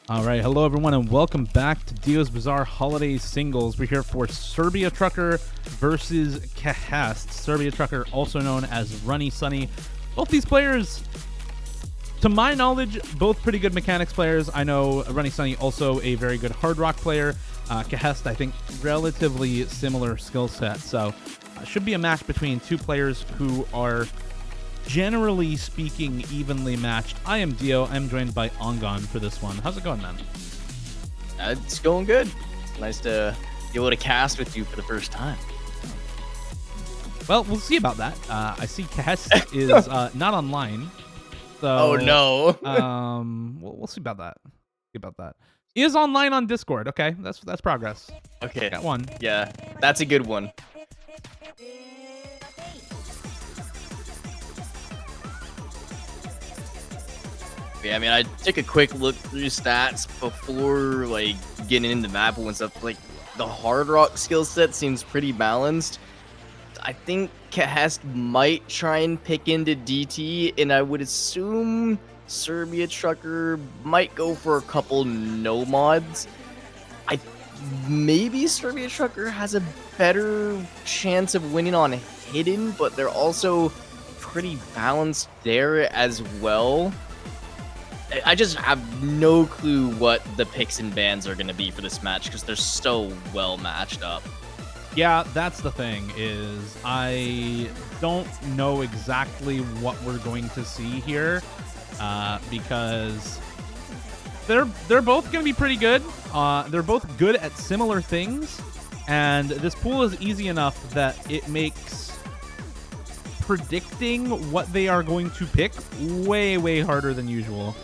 All right, hello everyone, and welcome back to Dio's Bizarre Holiday Singles. We're here for Serbia Trucker versus Kehest. Serbia Trucker, also known as Runny Sunny. Both these players, to my knowledge, both pretty good mechanics players. I know Runny Sunny also a very good hard rock player. Kehest, I think, relatively similar skill set. So, should be a match between two players who are, generally speaking, evenly matched. I am Dio. I'm joined by Ongon for this one. How's it going, man? It's going good. It's nice to be able to cast with you for the first time. Well, we'll see about that. I see Kehest is not online. So, oh no. We'll see about that. He is online on Discord. Okay, that's progress. Okay. Got one. Yeah, that's a good one. Yeah, I mean, I took a quick look through stats before, like, getting into mappools and stuff. Like, the hard rock skill set seems pretty balanced. I think Kehest might try and pick into DT, and I would assume Serbia Trucker might go for a couple no mods. Maybe Serbia Trucker has a better chance of winning on hidden, but they're also pretty balanced there as well. I just have no clue what the picks and bans are going to be for this match because they're so well matched up. Yeah, that's the thing, is I don't know exactly what we're going to see here, because they're both going to be pretty good. They're both good at similar things, and this pool is easy enough that it makes predicting what they are going to pick way harder than usual.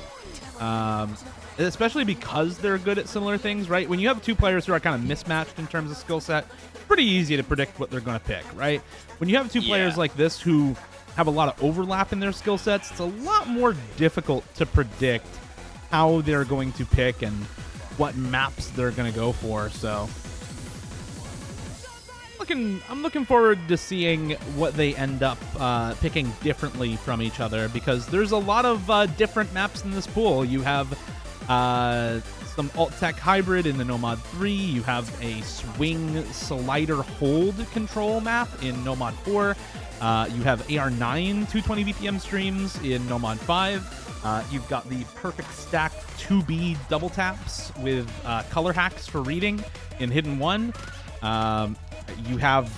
Especially because they're good at similar things, right? When you have two players who are kind of mismatched in terms of skill set, it's pretty easy to predict what they're going to pick, right? When you have two players like this who have a lot of overlap in their skill sets, it's a lot more difficult to predict how they're going to pick and what maps they're going to go for. So I'm looking forward to seeing what they end up picking differently from each other, because there's a lot of different maps in this pool. You have some alt-tech hybrid in the Nomad 3. You have a swing slider hold control map in Nomad 4. You have AR9 220 BPM streams in Nomad 5. You've got the perfect stacked 2B double taps with color hacks for reading in Hidden 1. You have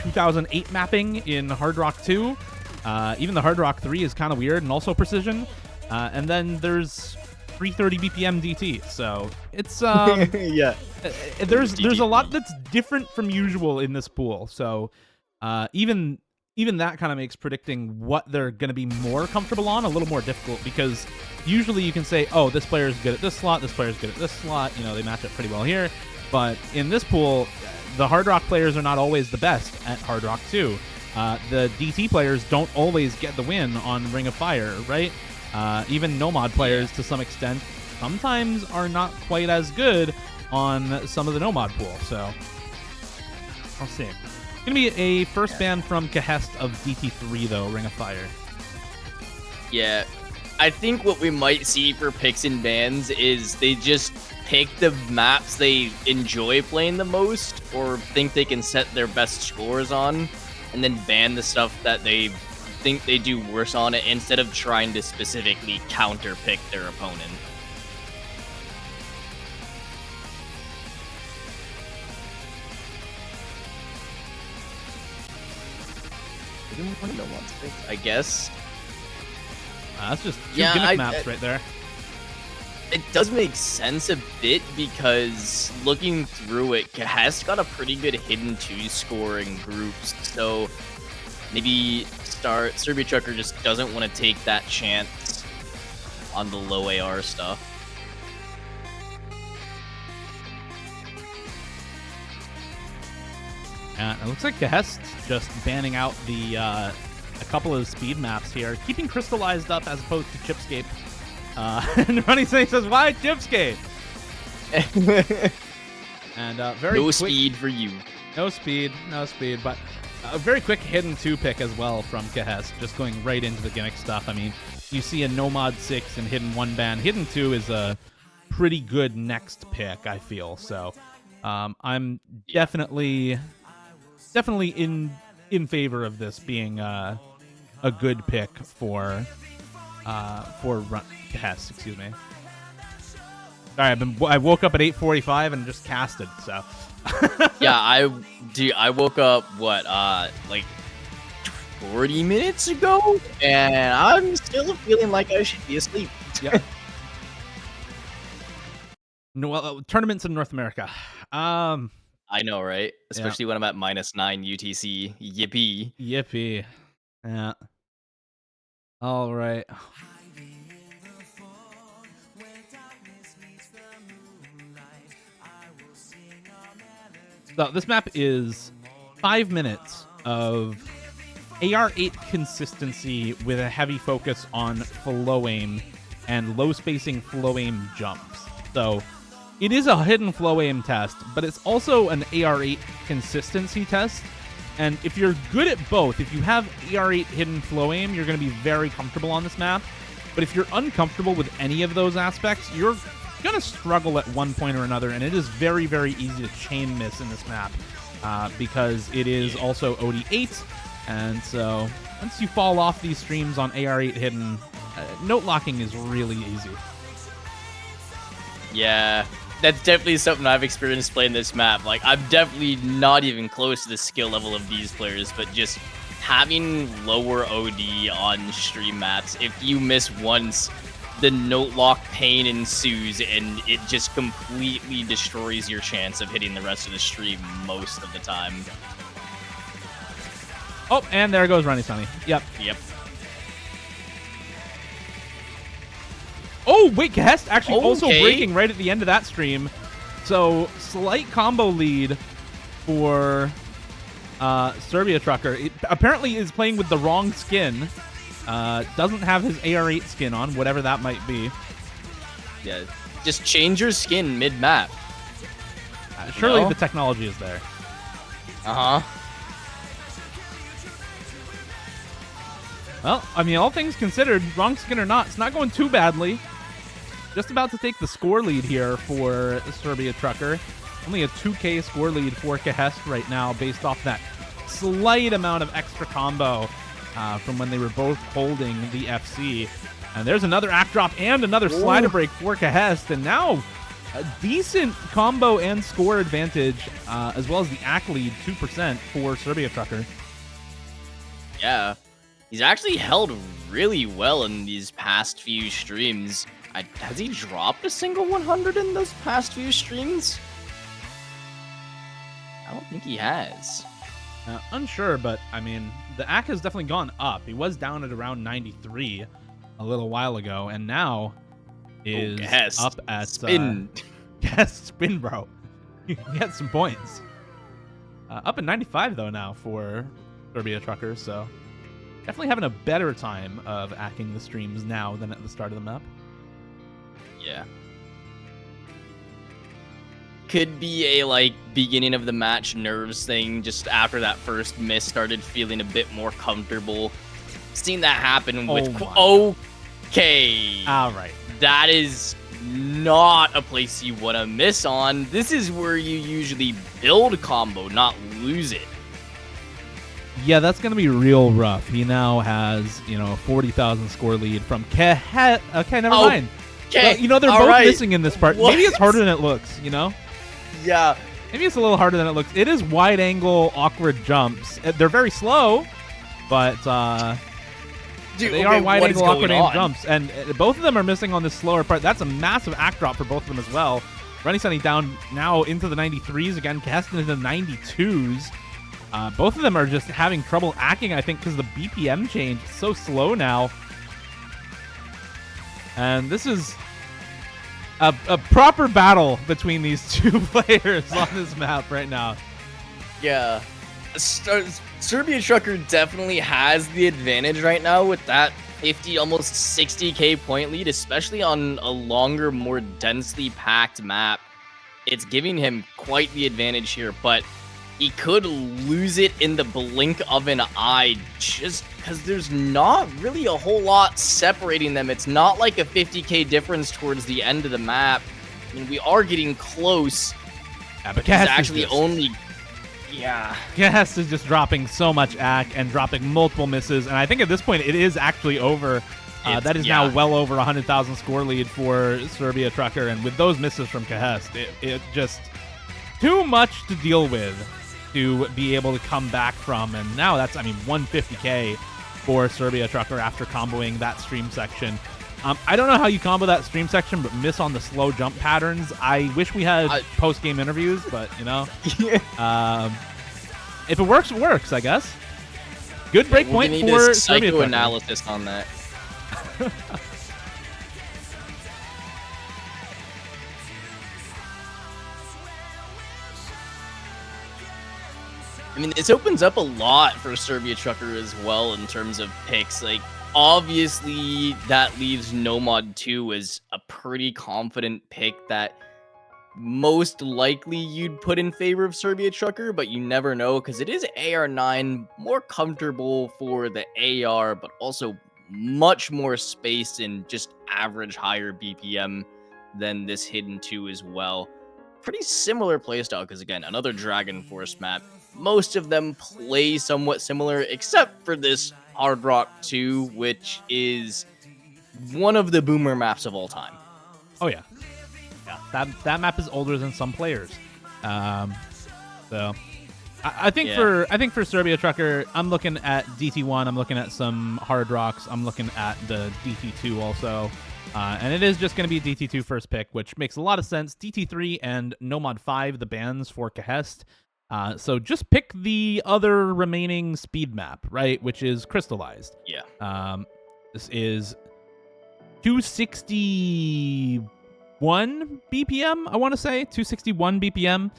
2008 mapping in Hard Rock 2. Even the Hard Rock 3 is kind of weird and also precision. And then there's 330 BPM DT. So it's yeah. There's a lot that's different from usual in this pool. So even that kind of makes predicting what they're going to be more comfortable on a little more difficult, because usually you can say, oh, this player is good at this slot, this player is good at this slot. You know, they match up pretty well here. But in this pool, the Hard Rock players are not always the best at Hard Rock 2. The DT players don't always get the win on Ring of Fire, right? Even Nomad players, to some extent, sometimes are not quite as good on some of the Nomad pool. So, I'll see. It's going to be a first ban from Kehest of DT3, though, Ring of Fire. Yeah. I think what we might see for picks and bans is they just pick the maps they enjoy playing the most or think they can set their best scores on, and then ban the stuff that they think they do worse on it, instead of trying to specifically counter pick their opponent. I guess. That's just two gimmick maps right there. It does make sense a bit, because looking through it, Kehest got a pretty good hidden 2 score in groups, so maybe Serbia Trucker just doesn't want to take that chance on the low AR stuff. Yeah, it looks like Kehest just banning out the a couple of speed maps here, keeping Crystallized up as opposed to Chipscape. And Runny Sunny says, why Chipscape? And very no quick, speed for you. No speed, but a very quick hidden 2 pick as well from Kehest, just going right into the gimmick stuff. I mean, you see a Nomad 6 and hidden 1 ban. Hidden 2 is a pretty good next pick, I feel. So I'm definitely in favor of this being a good pick for Kehest, excuse me. Sorry, I woke up at 8:45 and just casted, so. Yeah, I woke up like 40 minutes ago, and I'm still feeling like I should be asleep. Yeah. No, well, tournaments in North America. I know, right? Especially when I'm at -9 UTC. Yippee. Yippee. Yeah. All right. So this map is 5 minutes of AR8 consistency with a heavy focus on flow aim and low spacing flow aim jumps. So it is a hidden flow aim test, but it's also an AR8 consistency test. And if you're good at both, if you have AR8 hidden flow aim, you're going to be very comfortable on this map. But if you're uncomfortable with any of those aspects, you're going to struggle at one point or another. And it is very, very easy to chain miss in this map because it is also OD8. And so once you fall off these streams on AR8 hidden, note locking is really easy. Yeah, that's definitely something I've experienced playing this map. Like, I'm definitely not even close to the skill level of these players, but just having lower OD on stream maps, if you miss once, the note lock pain ensues, and it just completely destroys your chance of hitting the rest of the stream most of the time. Oh, and there goes Runny Sunny. Yep. Oh, wait, Kehest actually also breaking right at the end of that stream. So, slight combo lead for SERBIATRUCKER. It apparently is playing with the wrong skin. Doesn't have his AR8 skin on, whatever that might be. Yeah, just change your skin mid-map. Surely the technology is there. Uh-huh. Well, I mean, all things considered, wrong skin or not, it's not going too badly. Just about to take the score lead here for SERBIATRUCKER. Only a 2K score lead for Kehest right now based off that slight amount of extra combo from when they were both holding the FC. And there's another act drop and another slider break for Kehest. And now a decent combo and score advantage as well as the act lead, 2% for SERBIATRUCKER. Yeah. He's actually held really well in these past few streams. Has he dropped a single 100 in those past few streams? I don't think he has. Unsure, but I mean, the AC has definitely gone up. He was down at around 93 a little while ago, and now is up at spin. Kehest spin, bro. You get some points. Up at 95 though now for SERBIATRUCKER, so definitely having a better time of acting the streams now than at the start of the map. Yeah. Could be a, beginning of the match nerves thing. Just after that first miss, started feeling a bit more comfortable. Seen that happen with... Okay. All right. That is not a place you want to miss on. This is where you usually build combo, not lose it. Yeah, that's going to be real rough. He now has, a 40,000 score lead from Kehest. Okay, never mind. Okay. Well, they're both missing in this part. What? Maybe it's harder than it looks, Yeah. Maybe it's a little harder than it looks. It is wide angle, awkward jumps. They're very slow, but they are wide angle, awkward angle jumps. And both of them are missing on this slower part. That's a massive act drop for both of them as well. Runny Sunny down now into the 93s again. Kehest into the 92s. Both of them are just having trouble acting, I think, because the BPM change is so slow now. And this is a proper battle between these two players on this map right now. Yeah. SERBIATRUCKER definitely has the advantage right now with that 50, almost 60k point lead, especially on a longer, more densely packed map. It's giving him quite the advantage here, but he could lose it in the blink of an eye just because there's not really a whole lot separating them. It's not like a 50k difference towards the end of the map. I mean, we are getting close. Yeah, but He's Kehest actually is just, only... Yeah. Kehest is just dropping so much AC and dropping multiple misses, and I think at this point it is actually over. That is now well over 100,000 score lead for Serbia Trucker, and with those misses from Kehest, it just too much to deal with to be able to come back from, and now that's, I mean, 150k for Serbia Trucker after comboing that stream section. I don't know how you combo that stream section, but miss on the slow jump patterns. I wish we had post-game interviews, but, you know. If it works, it works, I guess. Good breakpoint for Serbia Trucker. Psychoanalysis on that. I mean, this opens up a lot for Serbia Trucker as well in terms of picks. Like, obviously, that leaves Nomad 2 as a pretty confident pick that most likely you'd put in favor of Serbia Trucker, but you never know because it is AR9, more comfortable for the AR, but also much more space and just average higher BPM than this Hidden 2 as well. Pretty similar playstyle because, again, another Dragon Force map. Most of them play somewhat similar, except for this Hard Rock 2, which is one of the boomer maps of all time. Oh, yeah. That map is older than some players. So I think for Serbia Trucker, I'm looking at DT1, I'm looking at some Hard Rocks, I'm looking at the DT2 also. And it is just going to be DT2 first pick, which makes a lot of sense. DT3 and Nomad 5, the bans for Kehest. So just pick the other remaining speed map, right? Which is Crystallized. Yeah. This is 261 BPM, I want to say. 261 BPM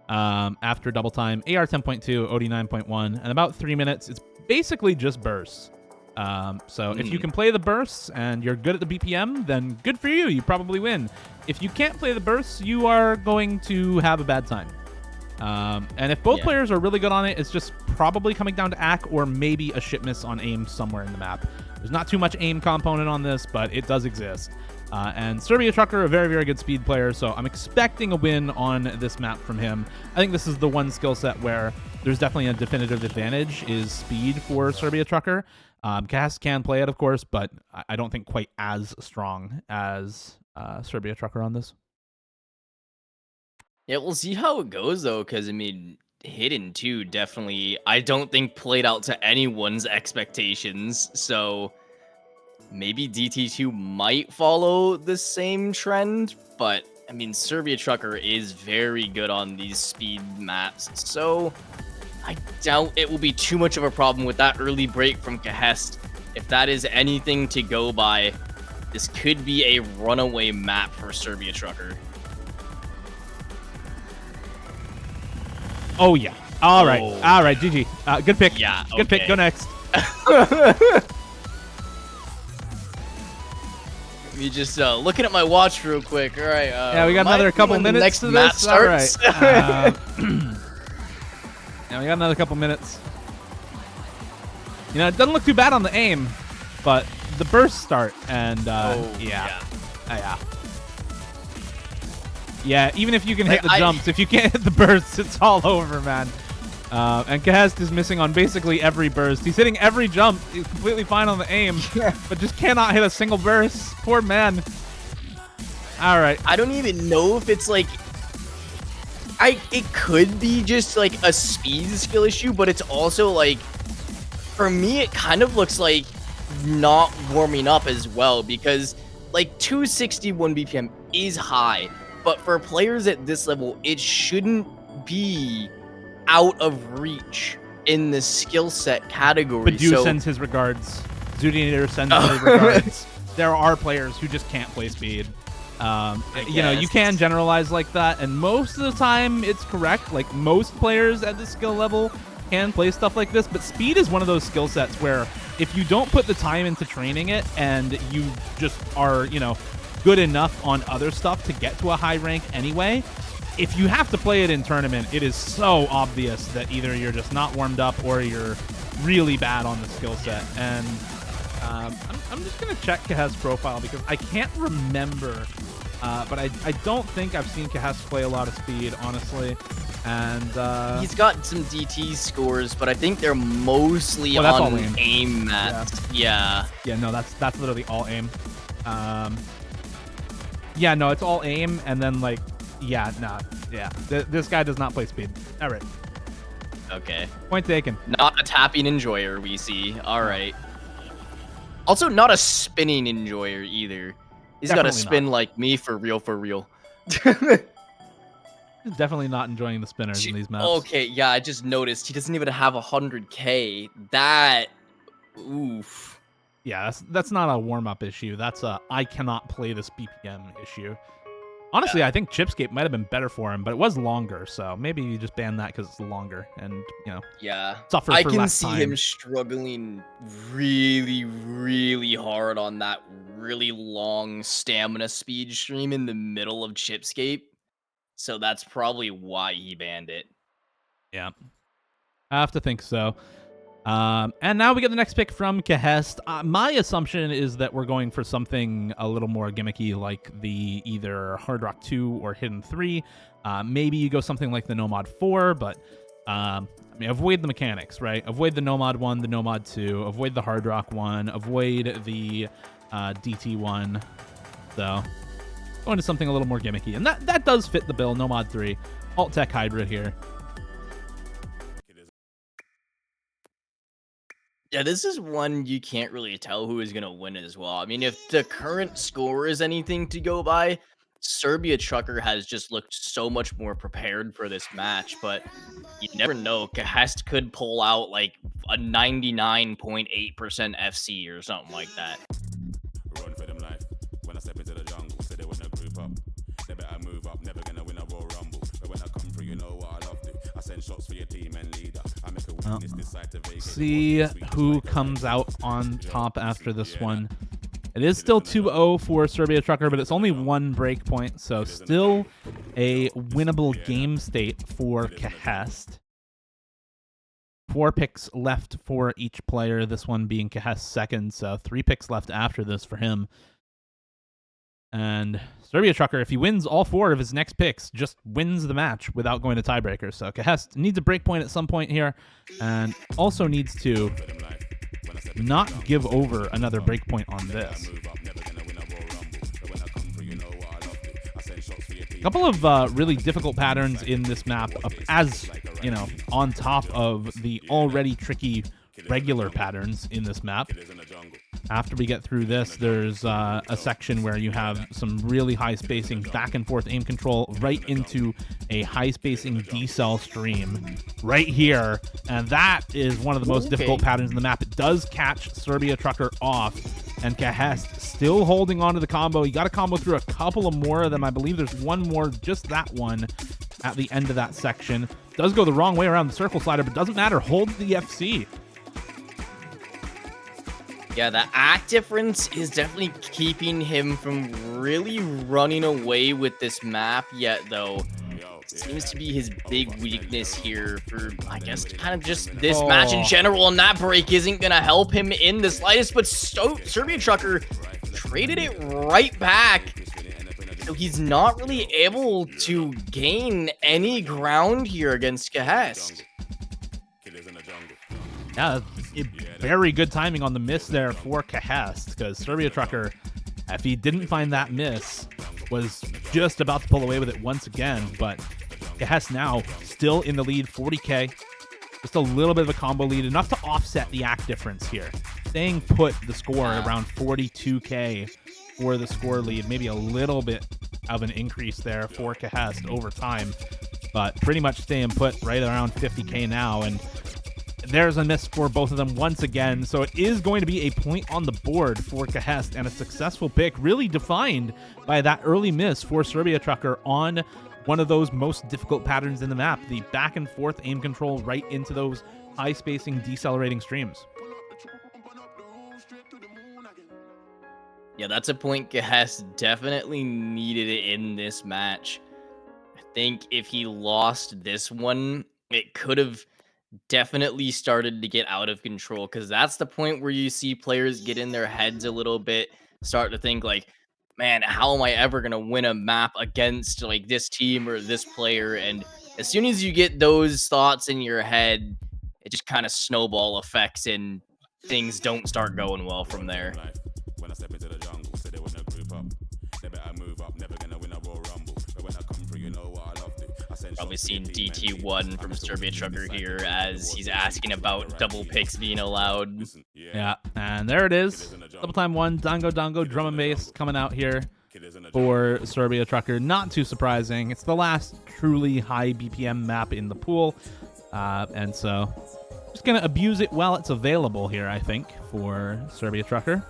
after double time. AR 10.2, OD 9.1, and about 3 minutes. It's basically just bursts. So if you can play the bursts and you're good at the BPM, then good for you. You probably win. If you can't play the bursts, you are going to have a bad time. And if both players are really good on it, it's just probably coming down to AC or maybe a shit miss on aim somewhere in the map. There's not too much aim component on this, but it does exist. And Serbia Trucker, a very, very good speed player, so I'm expecting a win on this map from him. I think this is the one skill set where there's definitely a definitive advantage, is speed for Serbia Trucker. Kehest can play it, of course, but I don't think quite as strong as Serbia Trucker on this. Yeah, we'll see how it goes, though, because, I mean, Hidden 2 definitely, I don't think, played out to anyone's expectations, so maybe DT2 might follow the same trend, but, I mean, Serbia Trucker is very good on these speed maps, so I doubt it will be too much of a problem with that early break from Kehest. If that is anything to go by, this could be a runaway map for Serbia Trucker. Oh, yeah. All right. All right, GG. Good pick. Yeah, Good pick. Go next. Me just looking at my watch real quick. All right. Yeah, we got another couple minutes to this. All right. Yeah, we got another couple minutes. You know, it doesn't look too bad on the aim, but the bursts start, and yeah. Yeah, even if you can hit the jumps, if you can't hit the bursts, it's all over, man. And Kehest is missing on basically every burst. He's hitting every jump. He's completely fine on the aim, but just cannot hit a single burst. Poor man. All right. I don't even know if it's like... It could be just like a speed skill issue, but it's also like... For me, it kind of looks like not warming up as well, because like 261 BPM is high. But for players at this level, it shouldn't be out of reach in the skill set category. But Dew sends his regards. Zudinator sends his regards. There are players who just can't play speed. You know, you can generalize like that, and most of the time it's correct. Like, most players at this skill level can play stuff like this, but speed is one of those skill sets where if you don't put the time into training it and you just are, you know, good enough on other stuff to get to a high rank anyway, if you have to play it in tournament, it is so obvious that either you're just not warmed up or you're really bad on the skill set. And I'm just going to check Kehest's profile because I can't remember But I don't think I've seen Kehest play a lot of speed, honestly. And He's got some DT scores, but I think they're mostly that's all on aim. aim maps. Yeah. Yeah, no, that's literally all aim. Yeah, no, it's all aim, and then like, yeah, nah, yeah. This guy does not play speed. All right, Okay. point taken. Not a tapping enjoyer, we see. All right. Also, not a spinning enjoyer either. He's got to Definitely spin not. like me for real, for real. Definitely not enjoying the spinners in these maps. Okay, yeah, I just noticed he doesn't even have 100K. That, oof. Yeah, that's not a warm-up issue. That's a I cannot play this BPM issue. Honestly, Yeah. I think Chipscape might have been better for him, but it was longer, so maybe you just ban that because it's longer and, Yeah. suffer I for can less see time. him struggling really, really hard on that really long stamina speed stream in the middle of Chipscape. So that's probably why he banned it. Yeah, I have to think so. And now we get the next pick from Kehest. My assumption is that we're going for something a little more gimmicky, like the either Hard Rock 2 or Hidden 3. Maybe you go something like the Nomad 4, but I mean, avoid the mechanics, right? Avoid the Nomad 1, the Nomad 2, avoid the Hard Rock 1, avoid the DT 1. So going to something a little more gimmicky. And that does fit the bill, Nomad 3. Alt Tech Hybrid here. Yeah, this is one you can't really tell who is going to win as well. I mean, if the current score is anything to go by, Serbia Trucker has just looked so much more prepared for this match, but you never know. Kehest could pull out like a 99.8% FC or something like that. Run for them life. When I step into the jungle, say they wanna group up. They better move up, never gonna win a Royal Rumble. But when I come through, you know what I love to. I send shots for your team and leader. I make a weakness decide to vacate. See who comes out on top after this one. It is still 2-0 for Serbia Trucker, but it's only one break point, so still a winnable game state for Kehest. 4 picks left for each player, this one being Kehest's second, so 3 picks left after this for him. And Serbia Trucker, if he wins all 4 of his next picks, just wins the match without going to tiebreaker. So Kehest needs a break point at some point here, and also needs to not give over another break point on this. A couple of really difficult patterns in this map, as on top of the already tricky regular patterns in this map. After we get through this, there's a section where you have some really high spacing back and forth aim control right into a high spacing decel stream right here. And that is one of the most difficult patterns in the map. It does catch Serbia Trucker off, and Kehest still holding on to the combo. You got to combo through a couple of more of them. I believe there's one more, just that one at the end of that section. Does go the wrong way around the circle slider, but doesn't matter. Holds the FC. Yeah, the act difference is definitely keeping him from really running away with this map yet, though. Seems to be his big weakness here for, I guess, kind of just this match in general, and that break isn't going to help him in the slightest, but Serbia Trucker traded it right back. So he's not really able to gain any ground here against Kehest. Yeah, very good timing on the miss there for Kehest, because Serbia Trucker, if he didn't find that miss, was just about to pull away with it once again. But Kehest now still in the lead, 40k. Just a little bit of a combo lead, enough to offset the act difference here. Staying put the score around 42k for the score lead. Maybe a little bit of an increase there for Kehest over time, but pretty much staying put right around 50k now. And there's a miss for both of them once again, so it is going to be a point on the board for Kehest, and a successful pick, really defined by that early miss for Serbia Trucker on one of those most difficult patterns in the map, the back and forth aim control right into those high spacing decelerating streams. Yeah, that's a point Kehest definitely needed in this match. I think if he lost this one, it could have definitely started to get out of control, because that's the point where you see players get in their heads a little bit, start to think like, man, how am I ever gonna win a map against like this team or this player? And as soon as you get those thoughts in your head, it just kind of snowball effects and things don't start going well from there. When I step into the jungle, say they wanna group up. They better move up, never gonna win a Royal Rumble. But when I come through, you know what I love to. I send Probably shots to your seen team and lead. DT1 from SERBIATRUCKER here as he's asking about double picks being allowed. Listen, Yeah, and there it is. Double time one, Dango Dango, drum and bass coming out here killers in the for SERBIATRUCKER. Not too surprising. It's the last truly high BPM map in the pool. And so just going to abuse it while it's available here, I think, for SERBIATRUCKER.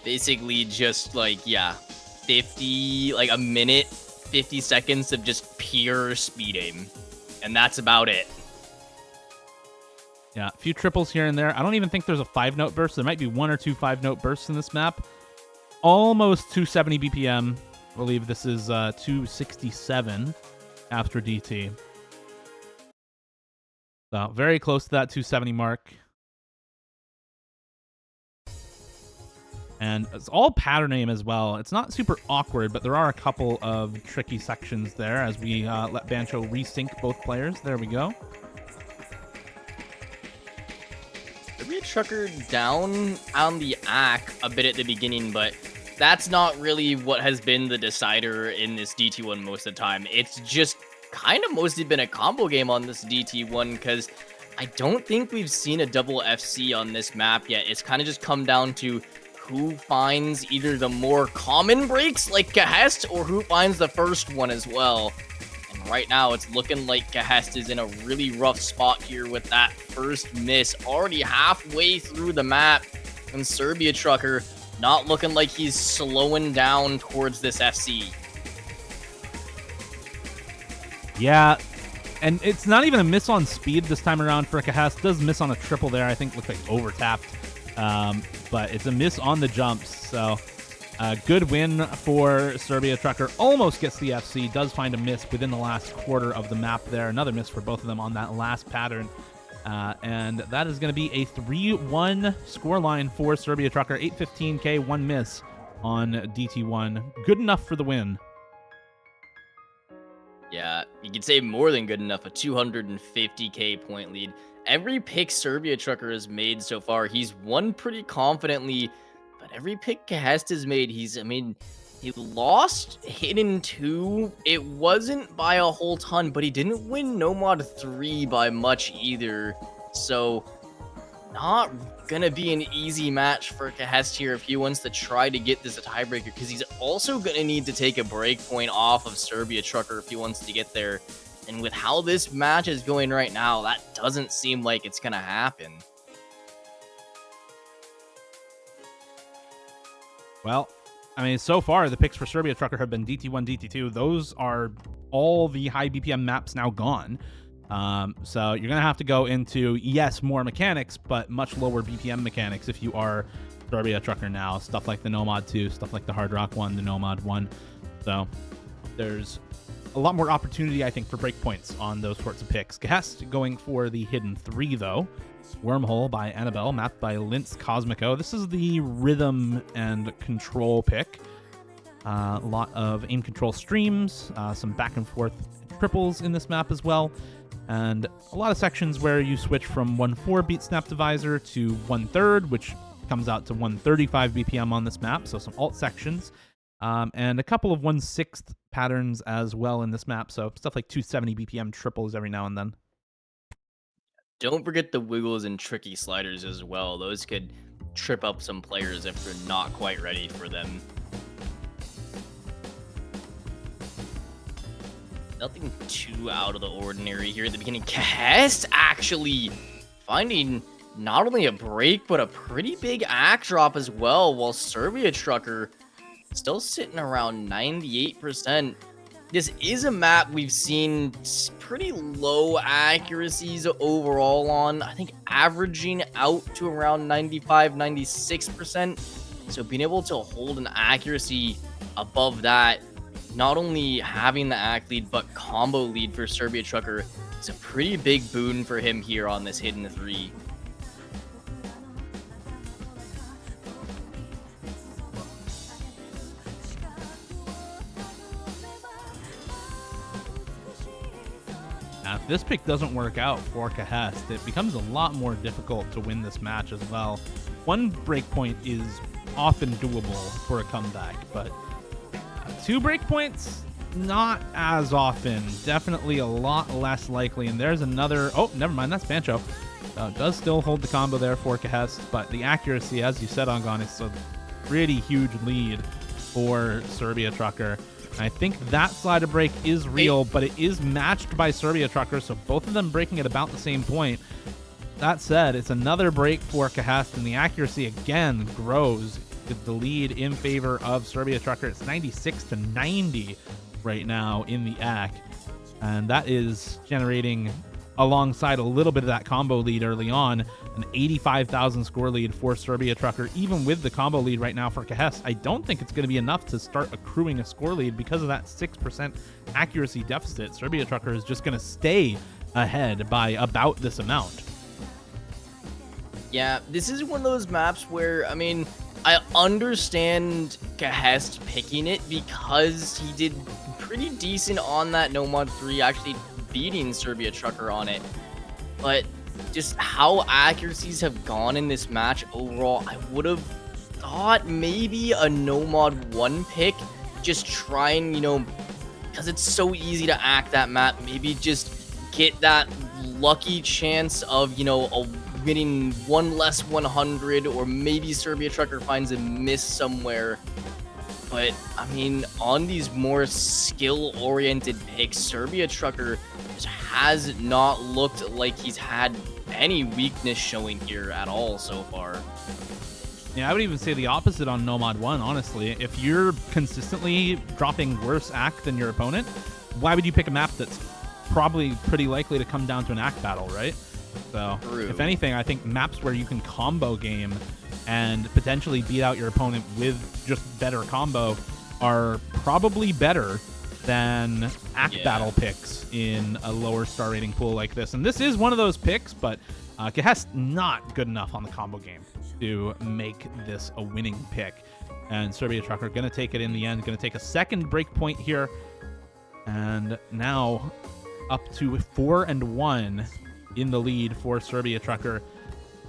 Basically just like, yeah, 50, like a minute, 50 seconds of just pure speed aim. And that's about it. Yeah, a few triples here and there. I don't even think there's a 5-note burst. There might be 1 or 2 5-note bursts in this map. Almost 270 BPM. I believe this is 267 after DT. So very close to that 270 mark. And it's all pattern aim as well. It's not super awkward, but there are a couple of tricky sections there as we let Bancho resync both players. There we go. SERBIATRUCKER down on the ACK a bit at the beginning, but that's not really what has been the decider in this DT1 most of the time. It's just kind of mostly been a combo game on this DT1 because I don't think we've seen a double FC on this map yet. It's kind of just come down to who finds either the more common breaks like Kehest or who finds the first one as well. And right now it's looking like Kehest is in a really rough spot here with that first miss already halfway through the map, and SERBIATRUCKER not looking like he's slowing down towards this FC. Yeah, and it's not even a miss on speed this time around for Kehest. Does miss on a triple there. I think looks like over-tapped. But it's a miss on the jumps. So good win for SERBIATRUCKER. Almost gets the FC. Does find a miss within the last quarter of the map there. Another miss for both of them on that last pattern. And that is going to be a 3-1 scoreline for SERBIATRUCKER. 815k, 1 miss on DT1. Good enough for the win. Yeah, you could say more than good enough, a 250k point lead. Every pick SERBIATRUCKER has made so far, he's won pretty confidently, but every pick Kehest has made, he lost Hidden 2. It wasn't by a whole ton, but he didn't win Nomad 3 by much either. So, not gonna be an easy match for Kehest here if he wants to try to get this a tiebreaker, because he's also gonna need to take a break point off of SERBIATRUCKER if he wants to get there. And with how this match is going right now, that doesn't seem like it's gonna happen. Well, I mean, so far, the picks for SERBIATRUCKER have been DT1, DT2. Those are all the high BPM maps now gone. So you're going to have to go into, yes, more mechanics, but much lower BPM mechanics if you are SERBIATRUCKER now. Stuff like the Nomad 2, stuff like the Hard Rock 1, the Nomad 1. So there's a lot more opportunity, I think, for breakpoints on those sorts of picks. Kehest going for the Hidden 3, though. Wormhole by Annabelle, mapped by Lince Cosmico. This is the rhythm and control pick. A lot of aim control streams, some back and forth triples in this map as well, and a lot of sections where you switch from 1/4 beat snap divisor to 1/3, which comes out to 135 BPM on this map, so some alt sections, and a couple of 1/6 patterns as well in this map, so stuff like 270 BPM triples every now and then. Don't forget the wiggles and tricky sliders as well. Those could trip up some players if they're not quite ready for them. Nothing too out of the ordinary here at the beginning. Kehest actually finding not only a break, but a pretty big act drop as well, while SERBIATRUCKER still sitting around 98%. This is a map we've seen pretty low accuracies overall on, I think averaging out to around 95, 96%. So being able to hold an accuracy above that, not only having the act lead, but combo lead for SERBIATRUCKER is a pretty big boon for him here on this Hidden 3. If this pick doesn't work out for Kehest, it becomes a lot more difficult to win this match as well. One breakpoint is often doable for a comeback, but 2 breakpoints, not as often. Definitely a lot less likely. And there's another... Oh, never mind. That's Pancho. Does still hold the combo there for Kehest, but the accuracy, as you said, Ongon, is a pretty huge lead for SERBIATRUCKER. I think that slider break is real, but it is matched by SERBIATRUCKER, so both of them breaking at about the same point. That said, it's another break for Kehest, and the accuracy again grows with the lead in favor of SERBIATRUCKER. It's 96-90 right now in the AC, and that is generating, alongside a little bit of that combo lead early on, an 85,000 score lead for SERBIATRUCKER. Even with the combo lead right now for Kehest, I don't think it's going to be enough to start accruing a score lead because of that 6% accuracy deficit. SERBIATRUCKER is just going to stay ahead by about this amount. Yeah, this is one of those maps where, I mean, I understand Kehest picking it because he did pretty decent on that No Mod 3, actually beating SERBIATRUCKER on it. But just how accuracies have gone in this match overall, I would have thought maybe a No Mod 1 pick, just trying, you know, because it's so easy to act that map, maybe just get that lucky chance of, you know, getting one less 100, or maybe SERBIATRUCKER finds a miss somewhere. But, I mean, on these more skill-oriented picks, SERBIATRUCKER just has not looked like he's had any weakness showing here at all so far. Yeah, I would even say the opposite on No Mod 1, honestly. If you're consistently dropping worse AC than your opponent, why would you pick a map that's probably pretty likely to come down to an AC battle, right? So, True. If anything, I think maps where you can combo game and potentially beat out your opponent with just better combo are probably better than AC battle picks in a lower star rating pool like this. And this is one of those picks, but Kehest not good enough on the combo game to make this a winning pick. And SERBIATRUCKER going to take it in the end, going to take a second break point here. And now up to 4-1 in the lead for SERBIATRUCKER.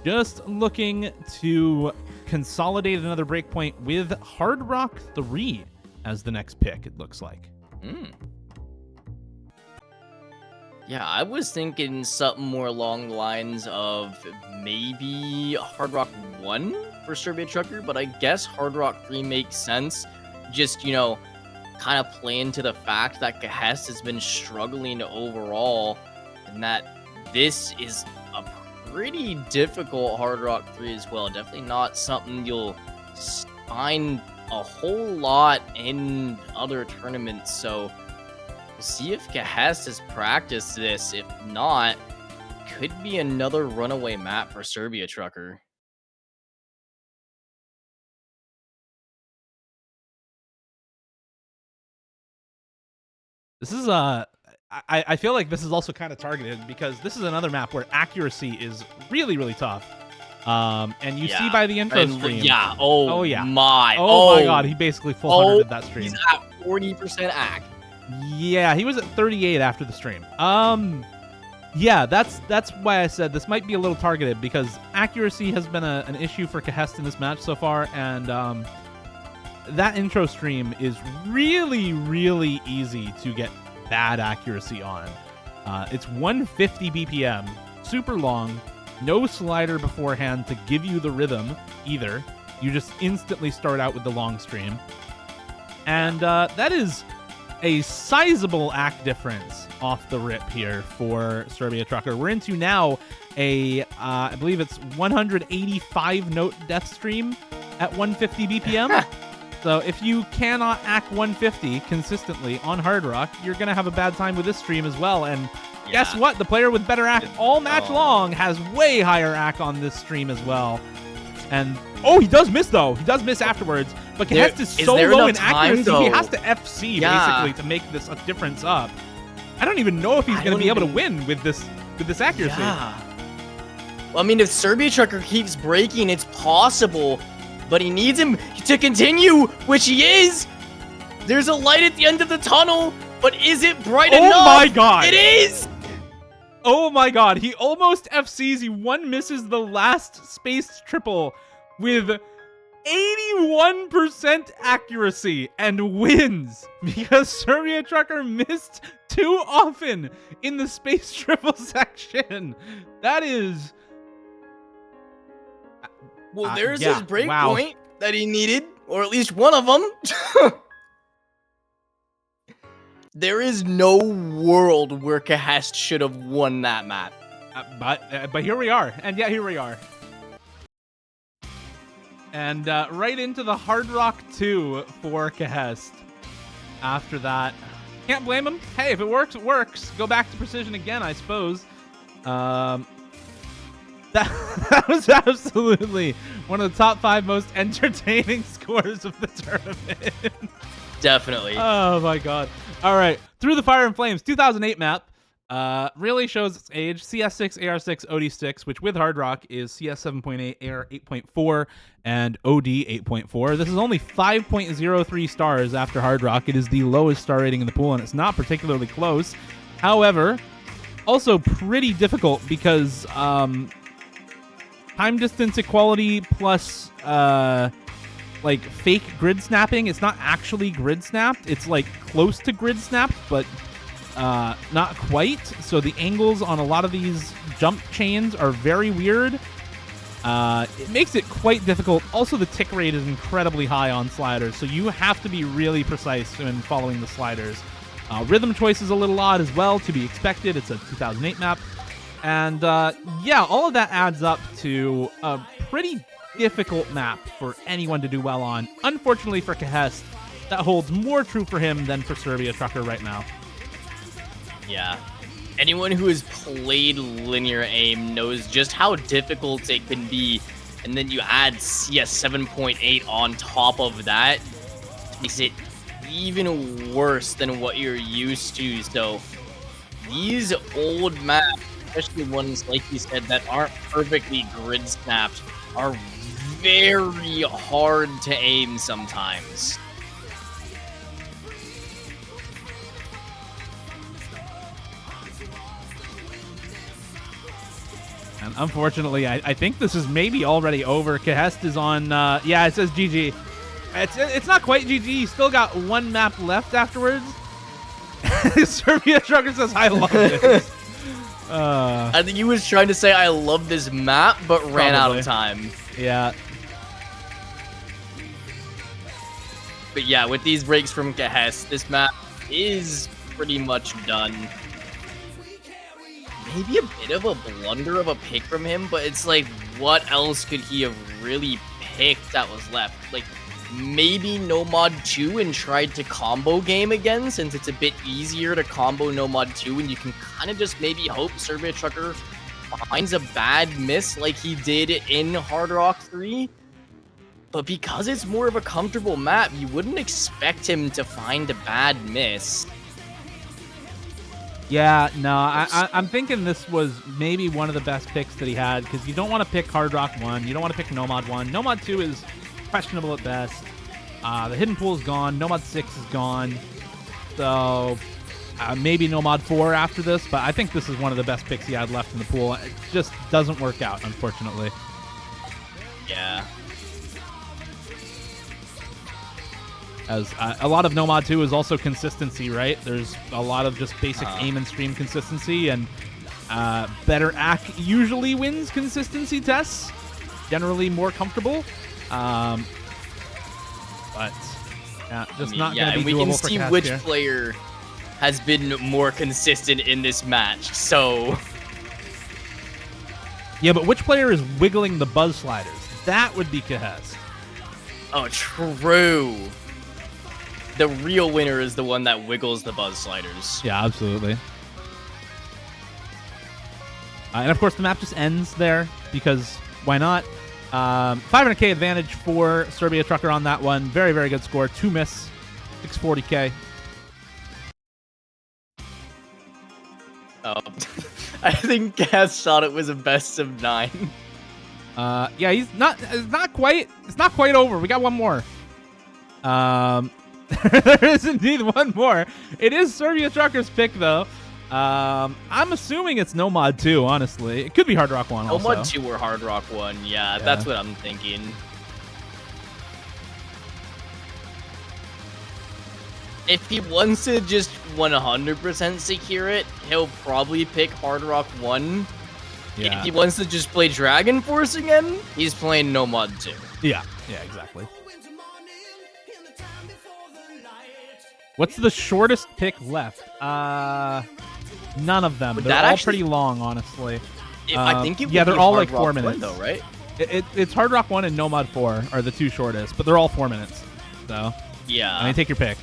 Just looking to consolidate another breakpoint with Hard Rock 3 as the next pick, it looks like. Yeah, I was thinking something more along the lines of maybe Hard Rock 1 for SERBIATRUCKER, but I guess Hard Rock 3 makes sense. Just, you know, kind of playing to the fact that Kehest has been struggling overall, and that this is a pretty difficult Hard Rock 3 as well. Definitely not something you'll find a whole lot in other tournaments. So we'll see if Kehest has practiced this. If not, could be another runaway map for SERBIATRUCKER. This is I feel like this is also kind of targeted because this is another map where accuracy is really, really tough. And you see by the intro stream. Yeah. Oh yeah. My. Oh my God. He basically full 100'd that stream. He's at 40% AC. Yeah, he was at 38 after the stream. Yeah, that's why I said this might be a little targeted because accuracy has been an issue for Kehest in this match so far, and that intro stream is really, really easy to get bad accuracy on. It's 150 BPM, super long, no slider beforehand to give you the rhythm either. You just instantly start out with the long stream. And that is a sizable AC difference off the rip here for SERBIATRUCKER. We're into now I believe it's 185 note death stream at 150 BPM. So if you cannot AC 150 consistently on Hard Rock, you're going to have a bad time with this stream as well. And guess what? The player with better AC all match long has way higher AC on this stream as well. And, he does miss, though. He does miss afterwards. But Kehest is so low in accuracy, he has to FC, basically, to make this a difference up. I don't even know if he's going to be able to win with this accuracy. Yeah. Well, I mean, if SERBIATRUCKER keeps breaking, it's possible. But he needs him to continue, which he is. There's a light at the end of the tunnel, but is it bright enough? Oh my God. It is. Oh my god, he almost FCs. He misses the last space triple with 81% accuracy and wins because SERBIATRUCKER missed too often in the space triple section. That is... Well, there's yeah, his break wow. point that he needed, or at least one of them. There is no world where Kehest should have won that map. But here we are. And yeah, here we are. And right into the Hard Rock 2 for Kehest. After that, can't blame him. Hey, if it works, it works. Go back to precision again, I suppose. That was absolutely one of the top 5 most entertaining scores of the tournament. Definitely. Oh my god. All right, Through the Fire and Flames, 2008 map. Really shows its age. CS6, AR6, OD6, which with Hard Rock is CS 7.8, AR 8.4, and OD 8.4. This is only 5.03 stars after Hard Rock. It is the lowest star rating in the pool, and it's not particularly close. However, also pretty difficult because time distance equality plus like fake grid snapping. It's not actually grid snapped. It's like close to grid snapped, but not quite. So the angles on a lot of these jump chains are very weird. It makes it quite difficult. Also, the tick rate is incredibly high on sliders, so you have to be really precise when following the sliders. Rhythm choice is a little odd as well, to be expected. It's a 2008 map. And yeah, all of that adds up to a pretty difficult map for anyone to do well on. Unfortunately for Kehest, that holds more true for him than for SERBIATRUCKER right now. Yeah. Anyone who has played linear aim knows just how difficult it can be, and then you add CS 7.8 on top of that, makes it even worse than what you're used to. So these old maps, especially ones like you said that aren't perfectly grid snapped, are very hard to aim sometimes. And unfortunately, I think this is maybe already over. Kehest is on, yeah, it says GG. It's not quite GG. He's still got one map left afterwards. SERBIATRUCKER says, I love this. I think he was trying to say, I love this map, but ran out of time. Yeah. But yeah, with these breaks from Kehest, this map is pretty much done. Maybe a bit of a blunder of a pick from him, but it's like, what else could he have really picked that was left? Like, maybe Nomad 2 and tried to combo game again, since it's a bit easier to combo Nomad 2, and you can kind of just maybe hope SERBIATRUCKER finds a bad miss like he did in Hard Rock 3. But because it's more of a comfortable map, you wouldn't expect him to find a bad miss. Yeah, no, I'm thinking this was maybe one of the best picks that he had, because you don't want to pick Hard Rock 1, you don't want to pick Nomad 1. Nomad 2 is questionable at best. The Hidden Pool is gone, Nomad 6 is gone, so maybe Nomad 4 after this, but I think this is one of the best picks he had left in the pool. It just doesn't work out, unfortunately. Yeah. As a lot of Nomad 2 is also consistency, right? There's a lot of just basic aim and stream consistency, and better AC usually wins consistency tests. Generally more comfortable. But yeah, just not going to be doable for Kehest. Yeah, and we can see which player has been more consistent in this match, so... Yeah, but which player is wiggling the buzz sliders? That would be Kehest. Oh, true. The real winner is the one that wiggles the buzz sliders. Yeah, absolutely. And of course, the map just ends there, because why not? 500k advantage for SERBIATRUCKER on that one. Very, very good score. 2 miss, 640k. Oh, I think Kehest thought it was a best of 9. Yeah, it's not quite over. We got one more. There is indeed one more. It is SERBIATRUCKER's pick, though. I'm assuming it's No Mod 2, honestly. It could be Hard Rock 1 No also. Mod 2 or Hard Rock 1. Yeah, that's what I'm thinking. If he wants to just 100% secure it, he'll probably pick Hard Rock 1. Yeah. If he wants to just play Dragon Force again, he's playing No Mod 2. Yeah, exactly. What's the shortest pick left? None of them. They're all pretty long, honestly. I think it would they're be all Hard like Rock 4 minutes. 1 though, right? It's Hard Rock 1 and No Mod 4 are the two shortest, but they're all 4 minutes. So, yeah. I mean, take your pick.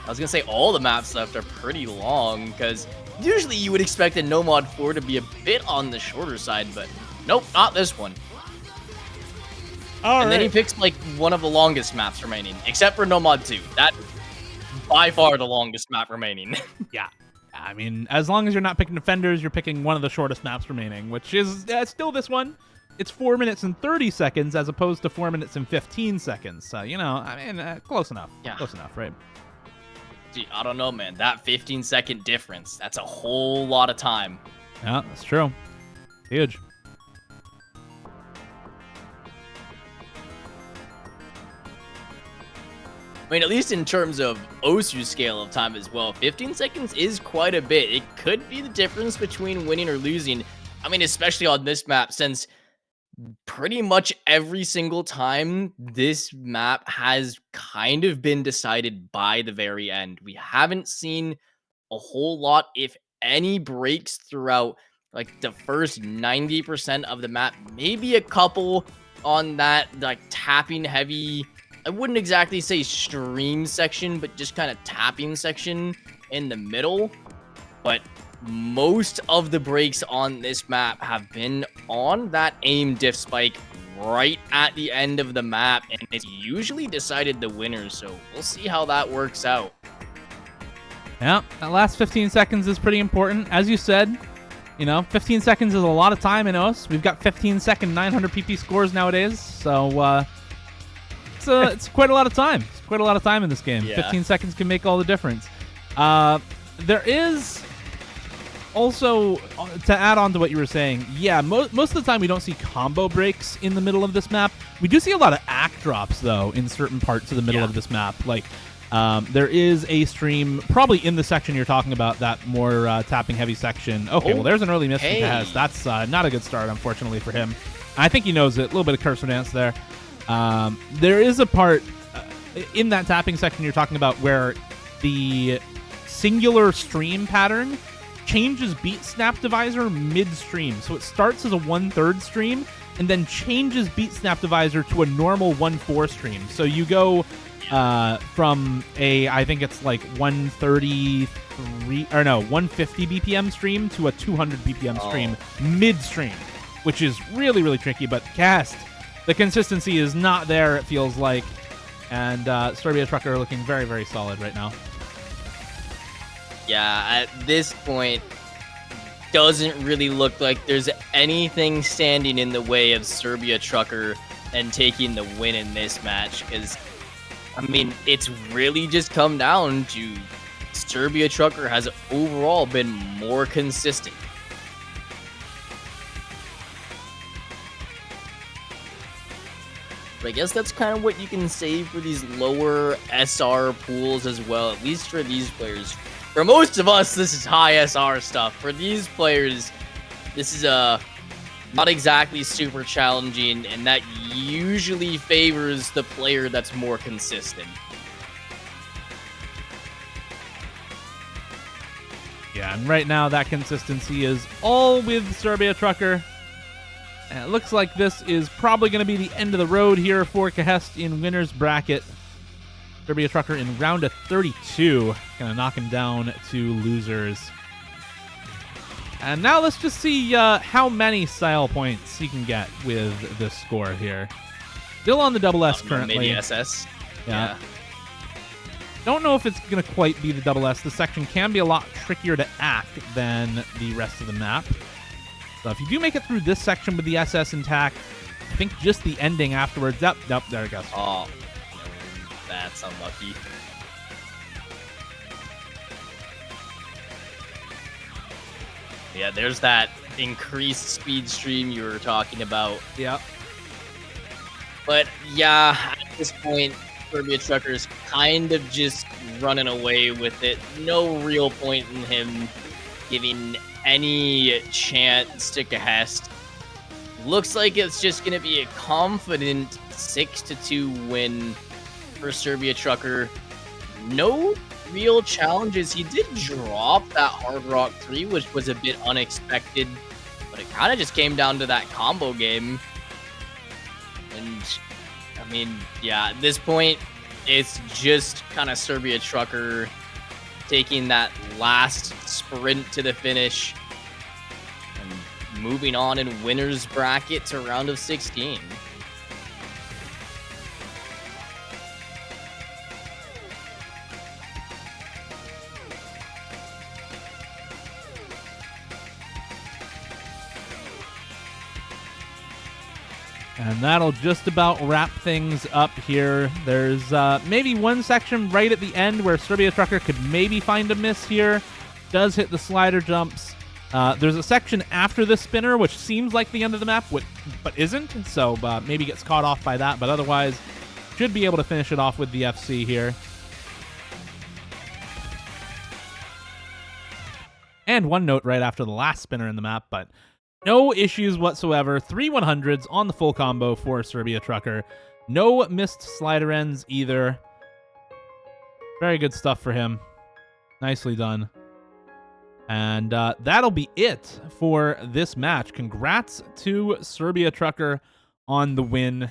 I was going to say all the maps left are pretty long, because usually you would expect a No Mod 4 to be a bit on the shorter side, but nope, not this one. Then he picks like one of the longest maps remaining, except for No Mod 2. That by far the longest map remaining. Yeah. I mean, as long as you're not picking Defenders, you're picking one of the shortest maps remaining, which is still this one. It's 4 minutes and 30 seconds as opposed to 4 minutes and 15 seconds. So, you know, I mean, close enough. Yeah. Close enough, right? Gee, I don't know, man. That 15-second difference, that's a whole lot of time. Yeah, that's true. Huge. I mean, at least in terms of Osu's scale of time as well, 15 seconds is quite a bit. It could be the difference between winning or losing. I mean, especially on this map, since pretty much every single time this map has kind of been decided by the very end. We haven't seen a whole lot, if any, breaks throughout like the first 90% of the map. Maybe a couple on that like tapping heavy, I wouldn't exactly say stream section, but just kind of tapping section in the middle. But most of the breaks on this map have been on that aim diff spike right at the end of the map, and it's usually decided the winner, so we'll see how that works out. Yeah, that last 15 seconds is pretty important. As you said, you know, 15 seconds is a lot of time in OS. We've got 15-second 900 PP scores nowadays, so it's quite a lot of time. It's quite a lot of time in this game. Yeah. 15 seconds can make all the difference. There is also, to add on to what you were saying, yeah, most of the time we don't see combo breaks in the middle of this map. We do see a lot of act drops, though, in certain parts of the middle of this map. Like, there is a stream, probably in the section you're talking about, that more tapping-heavy section. Okay, well, there's an early miss from Kehest. That's not a good start, unfortunately, for him. I think he knows it. A little bit of cursor dance there. There is a part in that tapping section you're talking about where the singular stream pattern changes beat snap divisor mid-stream. So it starts as a 1/3 stream and then changes beat snap divisor to a normal 1/4 stream. So you go from I think it's like 150 BPM stream to a 200 BPM stream mid-stream, which is really, really tricky. But Kehest, the consistency is not there, it feels like. And SERBIATRUCKER looking very, very solid right now. Yeah, at this point, doesn't really look like there's anything standing in the way of SERBIATRUCKER and taking the win in this match. Because, I mean, it's really just come down to SERBIATRUCKER has overall been more consistent. But I guess that's kind of what you can say for these lower SR pools as well, at least for these players. For most of us, this is high SR stuff. For these players, this is not exactly super challenging, and that usually favors the player that's more consistent. Yeah, and right now that consistency is all with SERBIATRUCKER. And it looks like this is probably going to be the end of the road here for Kehest in winner's bracket. SERBIATRUCKER in round of 32. Going to knock him down to losers. And now let's just see how many style points he can get with this score here. Still on the double S currently. Maybe SS. Yeah. Don't know if it's going to quite be the double S. The section can be a lot trickier to act than the rest of the map. So if you do make it through this section with the SS intact, I think just the ending afterwards. Yep, there it goes. Oh, that's unlucky. Yeah, there's that increased speed stream you were talking about. Yep. But yeah, at this point, SERBIATRUCKER's kind of just running away with it. No real point in him giving any chance to Kehest. Looks like it's just going to be a confident 6-2 win for SERBIATRUCKER. No real challenges. He did drop that Hard Rock 3, which was a bit unexpected, but it kind of just came down to that combo game. And I mean, yeah, at this point, it's just kind of SERBIATRUCKER taking that last sprint to the finish and moving on in winner's bracket to round of 16. And that'll just about wrap things up here. There's maybe one section right at the end where SERBIATRUCKER could maybe find a miss here. Does hit the slider jumps. There's a section after the spinner, which seems like the end of the map, but isn't. So maybe gets caught off by that, but otherwise should be able to finish it off with the FC here. And one note right after the last spinner in the map, but no issues whatsoever. 3 100s on the full combo for SERBIATRUCKER. No missed slider ends either. Very good stuff for him. Nicely done. And that'll be it for this match. Congrats to SERBIATRUCKER on the win.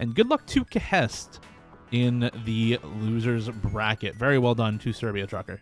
And good luck to Kehest in the losers bracket. Very well done to SERBIATRUCKER.